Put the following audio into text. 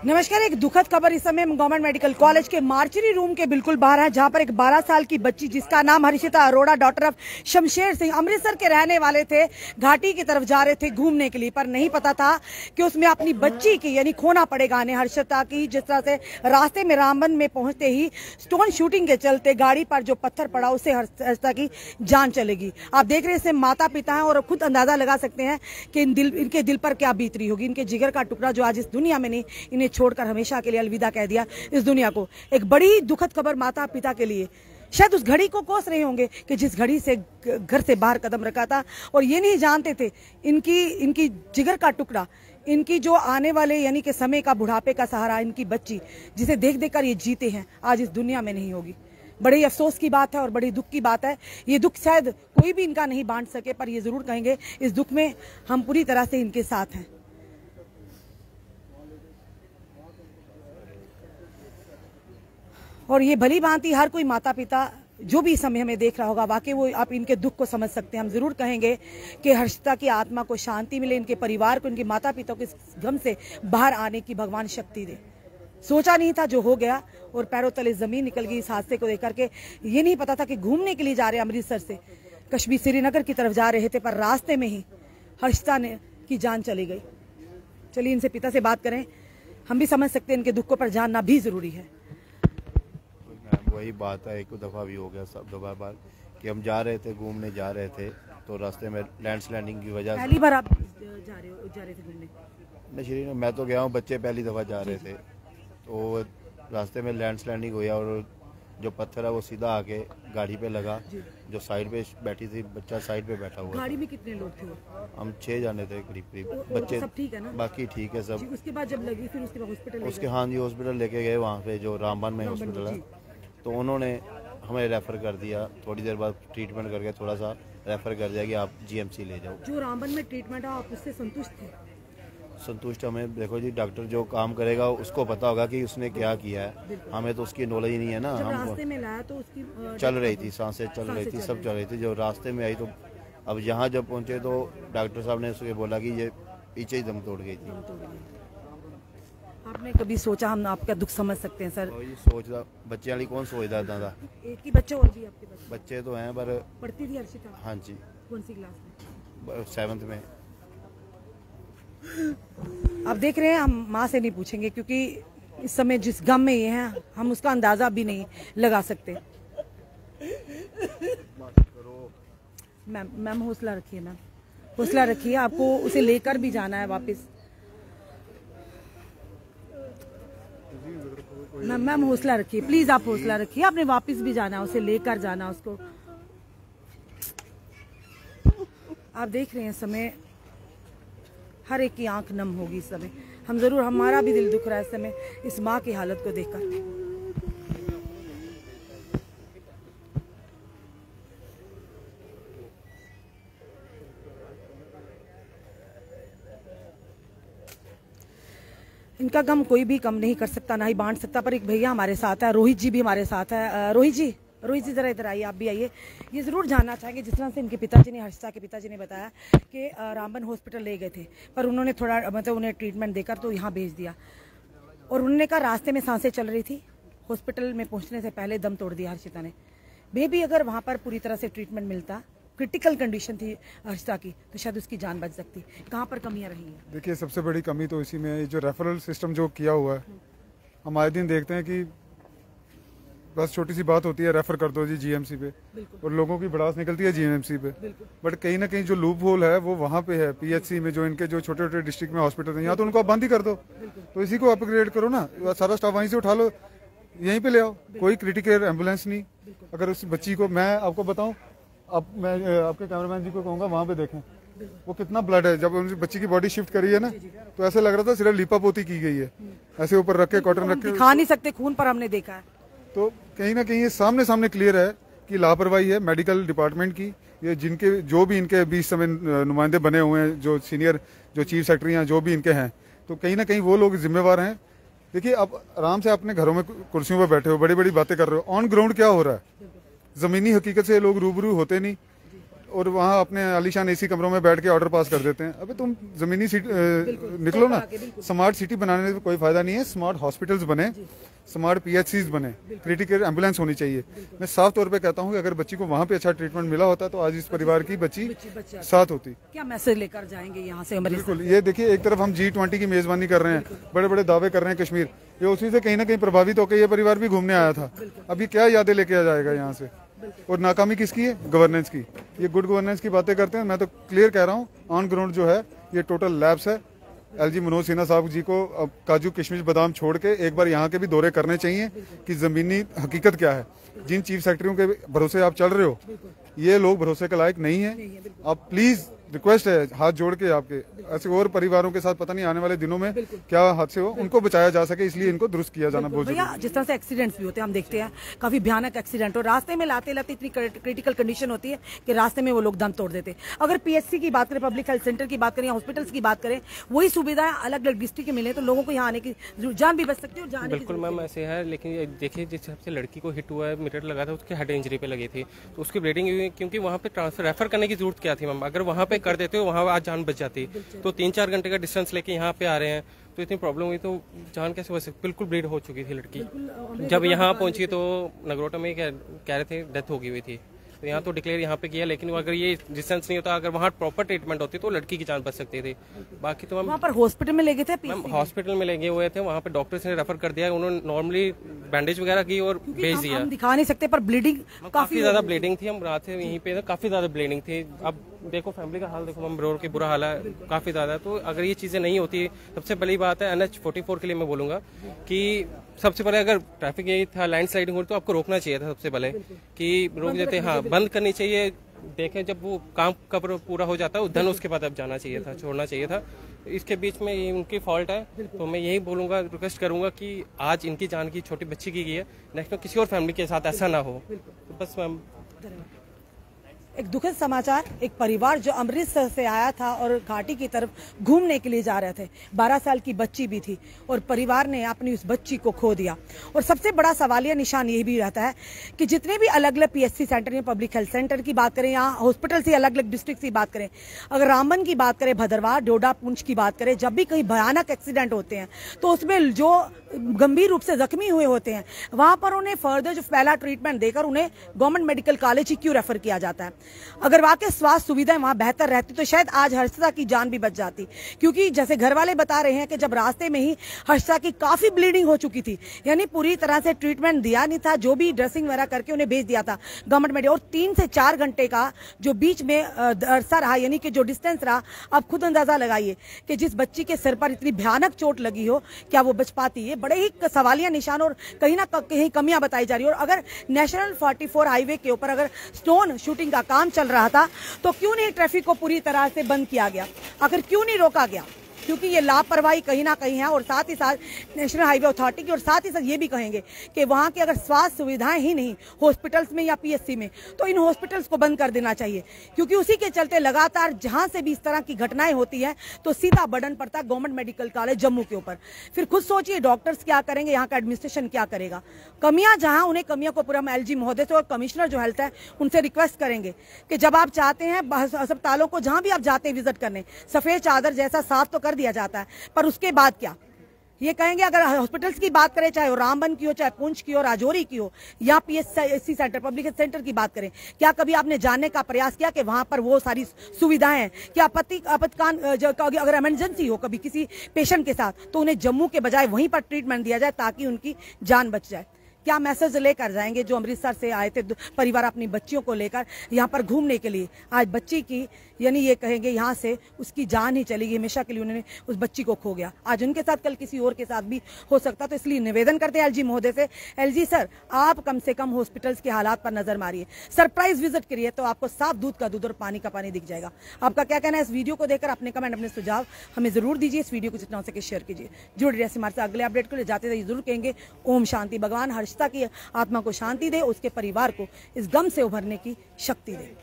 नमस्कार। एक दुखद खबर इस समय गवर्नमेंट मेडिकल कॉलेज के मार्चरी रूम के बिल्कुल बाहर है, जहां पर एक 12 साल की बच्ची जिसका नाम हर्षिता अरोड़ा डॉटर ऑफ शमशेर सिंह अमृतसर के रहने वाले थे, घाटी की तरफ जा रहे थे घूमने के लिए, पर नहीं पता था कि उसमें अपनी बच्ची की यानी खोना पड़ेगा। हर्षिता की जिस तरह से रास्ते में रामबन में पहुंचते ही स्टोन शूटिंग के चलते गाड़ी पर जो पत्थर पड़ा उससे हर्षिता की जान चलेगी। आप देख रहे हैं, इससे माता पिता हैं और खुद अंदाजा लगा सकते हैं कि इनके दिल पर क्या बीत रही होगी। इनके जिगर का टुकड़ा जो आज इस दुनिया में नहीं, इन्हें छोड़कर हमेशा के लिए अलविदा कह दिया इस दुनिया को। एक बड़ी दुखद खबर माता पिता के लिए। शायद उस घड़ी को कोस रहे होंगे कि जिस घड़ी से घर से बाहर कदम रखा था, और ये नहीं जानते थे इनकी जिगर का टुकड़ा, इनकी जो आने वाले यानी कि समय का बुढ़ापे का सहारा इनकी बच्ची, जिसे देख देख कर ये जीते हैं, आज इस दुनिया में नहीं होगी। बड़े अफसोस की बात है और बड़ी दुख की बात है। ये दुख शायद कोई भी इनका नहीं बांट सके, पर ये जरूर कहेंगे इस दुख में हम पूरी तरह से इनके साथ हैं। और ये भली भांति हर कोई माता पिता जो भी इस समय हमें देख रहा होगा, वाकई वो आप इनके दुख को समझ सकते हैं। हम जरूर कहेंगे कि हर्षिता की आत्मा को शांति मिले, इनके परिवार को, इनके माता पिता को इस गम से बाहर आने की भगवान शक्ति दे। सोचा नहीं था जो हो गया, और पैरों तले जमीन निकल गई इस हादसे को देख करके। ये नहीं पता था कि घूमने के लिए जा रहे अमृतसर से कश्मीर श्रीनगर की तरफ जा रहे थे, पर रास्ते में ही हर्षिता की जान चली गई। चलिए इनसे पिता से बात करें, हम भी समझ सकते हैं इनके दुख को, पर जानना भी जरूरी है। वही बात है, एक दफ़ा भी हो गया सब दो बार कि हम जा रहे थे, घूमने जा रहे थे, तो रास्ते में लैंडस्लाइडिंग की वजह से। पहली बार आप जा रहे थे घूमने? नहीं श्रीनगर मैं तो गया हूँ, बच्चे पहली दफ़ा जा रहे थे, तो रास्ते में लैंडस्लाइडिंग हुई और जो पत्थर है वो सीधा आके गाड़ी पे लगा। जो साइड पे बैठी थी, बच्चा साइड पे बैठा हुआ। गाड़ी में कितने लोग थे? हम 6 जाने थे करीब। बच्चे सब ठीक है ना? बाकी ठीक है सब। उसके बाद जब लगी फिर उसके बाद हॉस्पिटल? उसके हाँ जी, हॉस्पिटल लेके गए, वहाँ पे जो रामबन में हॉस्पिटल है, तो उन्होंने हमें रेफ़र कर दिया। थोड़ी देर बाद ट्रीटमेंट करके थोड़ा सा रेफ़र कर दिया कि आप जीएमसी ले जाओ। जो रामबन में ट्रीटमेंट है, आप उससे संतुष्ट थे? संतुष्ट हमें, देखो जी, डॉक्टर जो काम करेगा उसको पता होगा कि उसने क्या किया है, हमें तो उसकी नॉलेज ही नहीं है ना। जब हम रास्ते में लाया तो उसकी चल रही थी, सांसें चल रही थी, सब चल रही थी। जो रास्ते में आई तो अब यहाँ जब पहुँचे तो डॉक्टर साहब ने उसको बोला कि ये पीछे ही दम तोड़ गई थी। आपने कभी सोचा, हम आपका दुख समझ सकते हैं सर? सोचता बच्चे वाली कौन सोचता था। एक ही बच्चा और भी आपके पास? बच्चे तो हैं, पर पढ़ती थी हर्षिता? हाँ जी। कौन सी क्लास में? 7th में। आप देख रहे हैं, हम माँ से नहीं पूछेंगे क्योंकि इस समय जिस गम में ये हैं, हम उसका अंदाजा भी नहीं लगा सकते। मैम हौसला रखिए, मैम हौसला रखिए, आपको उसे लेकर भी जाना है वापस। मैम हौसला रखिए, प्लीज आप हौसला रखिए, आपने वापस भी जाना है, उसे लेकर जाना उसको। आप देख रहे हैं समय हर एक की आंख नम होगी इस समय। हम जरूर, हमारा भी दिल दुख रहा है इस समय इस माँ की हालत को देखकर। इनका गम कोई भी कम नहीं कर सकता, ना ही बांट सकता, पर एक भैया हमारे साथ है, रोहित जी भी हमारे साथ है। रोहित जी जरा इधर आइए, आप भी आइए। ये जरूर जानना चाहेंगे, जिस तरह से इनके पिताजी ने, हर्षिता के पिताजी ने बताया कि रामबन हॉस्पिटल ले गए थे, पर उन्होंने थोड़ा मतलब उन्हें ट्रीटमेंट देकर तो यहाँ भेज दिया, और उन्होंने कहा रास्ते में सांसें चल रही थी, हॉस्पिटल में पहुँचने से पहले दम तोड़ दिया हर्षिता ने। मे भी अगर वहाँ पर पूरी तरह से ट्रीटमेंट मिलता, क्रिटिकल कंडीशन थी हर्षिता की, तो शायद उसकी जान बच सकती। कहाँ पर कमियाँ रही हैं? देखिए, सबसे बड़ी कमी तो इसी में है, जो रेफरल सिस्टम जो किया हुआ है। हम आए दिन देखते हैं कि बस छोटी सी बात होती है, रेफर कर दो जी जीएमसी पे, और लोगों की भड़ास निकलती है जीएमसी पे। बट कहीं ना कहीं जो लूप होल है वो वहाँ पे है, पीएचसी में, जो इनके जो छोटे छोटे डिस्ट्रिक्ट में हॉस्पिटल है, यहाँ तो उनको आप बंद ही कर दो, तो इसी को अपग्रेड करो ना, सारा स्टाफ वहीं से उठा लो, यहीं पे ले आओ। कोई क्रिटिकल एम्बुलेंस नहीं। अगर उस बच्ची को, मैं आपको बताऊं, अब मैं आपके कैमरामैन जी को कहूँगा वहाँ पे देखें वो कितना ब्लड है। जब उस बच्ची की बॉडी शिफ्ट करी है ना, तो ऐसे लग रहा था सिर्फ लिपापोती की गई है, ऐसे ऊपर रख के, कॉटन रख के। दिखा नहीं सकते खून, पर हमने देखा है। तो कहीं ना कहीं ये सामने क्लियर है कि लापरवाही है मेडिकल डिपार्टमेंट की। ये जिनके जो भी इनके बीच समय नुमाइंदे बने हुए हैं, जो सीनियर, जो चीफ सेक्रेटरी हैं, जो भी इनके हैं, तो कहीं ना कहीं वो लोग जिम्मेवार हैं। देखिए, आप आराम से अपने घरों में कुर्सियों पर बैठे हो, बड़ी बड़ी बातें कर रहे हो, ऑन ग्राउंड क्या हो रहा है, जमीनी हकीकत से लोग रूबरू होते नहीं। और वहाँ अपने आलीशान एसी कमरों में बैठ के ऑर्डर पास कर देते हैं। अबे तुम जमीनी निकलो ना। स्मार्ट सिटी बनाने में कोई फायदा नहीं है, स्मार्ट हॉस्पिटल्स बने, स्मार्ट पीएचसीज बने, क्रिटिकल एम्बुलेंस होनी चाहिए। मैं साफ तौर पे कहता हूँ कि अगर बच्ची को वहाँ पे अच्छा ट्रीटमेंट मिला होता तो आज इस परिवार की बच्ची साथ होती। क्या मैसेज लेकर जाएंगे यहाँ से? बिल्कुल, ये देखिए एक तरफ हम G20 की मेजबानी कर रहे हैं, बड़े बड़े दावे कर रहे हैं कश्मीर, ये उसी से कहीं ना कहीं प्रभावित होकर ये परिवार भी घूमने आया था। अभी क्या यादें लेके आ जाएगा यहाँ से? और नाकामी किसकी है? गवर्नेंस की। ये गुड गवर्नेंस की बातें करते हैं। मैं तो क्लियर कह रहा हूँ, ऑन ग्राउंड जो है ये टोटल लैप्स है। एलजी मनोज सिन्हा साहब जी को अब काजू किशमिश बादाम छोड़ के एक बार यहाँ के भी दौरे करने चाहिए कि जमीनी हकीकत क्या है। जिन चीफ सेक्रेटरियों के भरोसे आप चल रहे हो, ये लोग भरोसे के लायक नहीं है। आप प्लीज, रिक्वेस्ट है हाथ जोड़ के आपके, ऐसे और परिवारों के साथ पता नहीं आने वाले दिनों में क्या हादसे हो, उनको बचाया जा सके, इसलिए इनको दुरुस्त किया जाना बहुत जरूरी है। जिस तरह से एक्सीडेंट्स भी होते हैं, हम देखते हैं काफी भयानक एक्सीडेंट, और रास्ते में लाते लाते इतनी क्रिटिकल कंडीशन होती है कि रास्ते में वो लोग दम तोड़ देते हैं। अगर पीएचसी की बात करें, पब्लिक हेल्थ सेंटर की बात करें, हॉस्पिटल्स की बात करें, वही सुविधाएं अलग अलग डिस्ट्रिक्ट में मिले तो लोगों को यहाँ आने की जान भी बच सकती है। और बिल्कुल मैम ऐसे है, लेकिन देखिए जिस हिसाब से लड़की को हिट हुआ है, मीटर लगा था, उसके हेड इंजरी पे लगी थी, तो उसकी ब्लीडिंग हुई, क्योंकि वहाँ पे ट्रांसफर रेफर करने की जरूरत क्या थी मैम? अगर वहाँ पे कर देते हो, वहाँ आज जान बच जाती। तो 3-4 घंटे का डिस्टेंस लेके यहाँ पे आ रहे हैं, तो इतनी प्रॉब्लम हुई तो जान कैसे बच सकती? बिल्कुल ब्लीड हो चुकी थी लड़की। जब यहाँ पहुंची तो नगरोटा में कह रहे थे डेथ हो गई हुई थी, तो यहाँ तो डिक्लेयर यहाँ पे किया, लेकिन अगर ये डिस्टेंस नहीं होता, अगर वहाँ प्रॉपर ट्रीटमेंट होती तो लड़की की जान बच सकती थी। बाकी तो वहाँ पर हॉस्पिटल में ले गए थे, मैम हॉस्पिटल में ले गए हुए थे, वहाँ पे डॉक्टर्स ने रेफर कर दिया, उन्होंने नॉर्मली बैंडेज वगैरह की और भेज दिया। हम दिखा नहीं सकते, पर ब्लीडिंग काफी ज्यादा ब्लीडिंग थी। हम रात से यहीं पे, काफी ज्यादा ब्लीडिंग थी। अब देखो फैमिली का हाल देखो, हम रोड की बुरा हाल है काफी ज्यादा। तो अगर ये चीजें नहीं होती, सबसे बड़ी बात है NH-44 के लिए मैं बोलूंगा कि सबसे पहले अगर ट्रैफिक यही था, लैंड स्लाइडिंग हो रही तो आपको रोकना चाहिए था सबसे पहले, कि रोक देते, हाँ बंद करनी चाहिए। देखें जब वो काम कब पूरा हो जाता है उधर उसके बाद अब जाना चाहिए था, छोड़ना चाहिए था। इसके बीच में ये उनकी फॉल्ट है, तो मैं यही बोलूंगा, रिक्वेस्ट करूंगा कि आज इनकी जान की, छोटी बच्ची की है, नेक्स्ट में किसी और फैमिली के साथ ऐसा ना हो। तो बस मैम एक दुखद समाचार, एक परिवार जो अमृतसर से आया था और घाटी की तरफ घूमने के लिए जा रहे थे, 12 साल की बच्ची भी थी, और परिवार ने अपनी उस बच्ची को खो दिया। और सबसे बड़ा सवालिया निशान ये भी रहता है कि जितने भी अलग अलग पीएचसी सेंटर या पब्लिक हेल्थ सेंटर की बात करें, या हॉस्पिटल से अलग अलग डिस्ट्रिक्ट की बात करें, अगर रामबन की बात करें, भदरवाह, डोडा, पुंछ की बात करें, जब भी कहीं भयानक एक्सीडेंट होते हैं तो उसमें जो गंभीर रूप से जख्मी हुए होते हैं, वहां पर उन्हें फर्दर जो पहला ट्रीटमेंट देकर उन्हें गवर्नमेंट मेडिकल कॉलेज ही क्यों रेफर किया जाता है? अगर वाकई स्वास्थ्य सुविधाएं वहां बेहतर रहती तो शायद आज हर्षिता की जान भी बच जाती। क्योंकि जैसे घर वाले बता रहे हैं कि जब रास्ते में ही हर्षिता की काफी ब्लीडिंग हो चुकी थी, यानी पूरी तरह से ट्रीटमेंट दिया नहीं था, जो भी ड्रेसिंग वगैरह करके उन्हें भेज दिया था गवर्नमेंट मेडिकल। और 3 से 4 घंटे का जो बीच में अरसा रहा, यानी कि जो डिस्टेंस रहा, आप खुद अंदाजा लगाइए कि जिस बच्ची के सिर पर इतनी भयानक चोट लगी हो, क्या वो बच पाती? ये बड़े ही सवालिया निशान और कहीं ना कहीं कमियां बताई जा रही है। और अगर नेशनल 44 हाईवे के ऊपर अगर स्टोन शूटिंग का काम चल रहा था तो क्यों नहीं ट्रैफिक को पूरी तरह से बंद किया गया? आखिर क्यों नहीं रोका गया? क्योंकि ये लापरवाही कहीं ना कहीं है। और साथ ही साथ नेशनल हाईवे अथॉरिटी की, और साथ ही साथ ये भी कहेंगे कि वहां की अगर स्वास्थ्य सुविधाएं ही नहीं हॉस्पिटल्स में या पीएचसी में, तो इन हॉस्पिटल्स को बंद कर देना चाहिए। क्योंकि उसी के चलते लगातार जहां से भी इस तरह की घटनाएं होती है तो सीधा बर्डन पड़ता है गवर्नमेंट मेडिकल कॉलेज जम्मू के ऊपर। फिर खुद सोचिए डॉक्टर्स क्या करेंगे, यहाँ का एडमिनिस्ट्रेशन क्या करेगा? कमियां जहां, उन्हें कमियों को पूरा एलजी महोदय से और कमिश्नर जो हेल्थ है उनसे रिक्वेस्ट करेंगे कि जब आप चाहते हैं अस्पतालों को, जहां भी आप जाते हैं विजिट करने, सफेद चादर जैसा साफ तो कर दिया जाता है, पर उसके बाद क्या? ये कहेंगे अगर हॉस्पिटल्स की बात करें, चाहे वो रामबन की हो, चाहे पुंछ की हो, राजौरी की हो, या PHC centre, public health centre की बात करें, क्या कभी आपने जानने का प्रयास किया कि वहां पर वो सारी सुविधाएं हैं? क्या आपातकाल अगर इमरजेंसी हो कभी किसी पेशेंट के साथ, तो उन्हें जम्मू के बजाय वहीं पर ट्रीटमेंट दिया जाए ताकि उनकी जान बच जाए? क्या मैसेज लेकर जाएंगे जो अमृतसर से आए थे परिवार अपनी बच्चियों को लेकर यहाँ पर घूमने के लिए? आज बच्ची की, यानी ये कहेंगे यहाँ से उसकी जान ही चलेगी, हमेशा के लिए उन्होंने उस बच्ची को खो गया। आज उनके साथ, कल किसी और के साथ भी हो सकता। तो इसलिए निवेदन करते हैं एलजी महोदय से, एलजी सर आप कम से कम हॉस्पिटल्स के हालात पर नजर मारिए, सरप्राइज विजिट करिए, तो आपको साफ दूध का दूध और पानी का पानी दिख जाएगा। आपका क्या कहना है इस वीडियो को देखकर? अपने कमेंट, अपने सुझाव हमें जरूर दीजिए। इस वीडियो को जितना हो सके शेयर कीजिए। जुड़े रहिए हमारे साथ। अगले अपडेट को ले जाते थे जरूर कहेंगे ओम शांति। भगवान हर्षिता की आत्मा को शांति दे, उसके परिवार को इस गम से उभरने की शक्ति दे।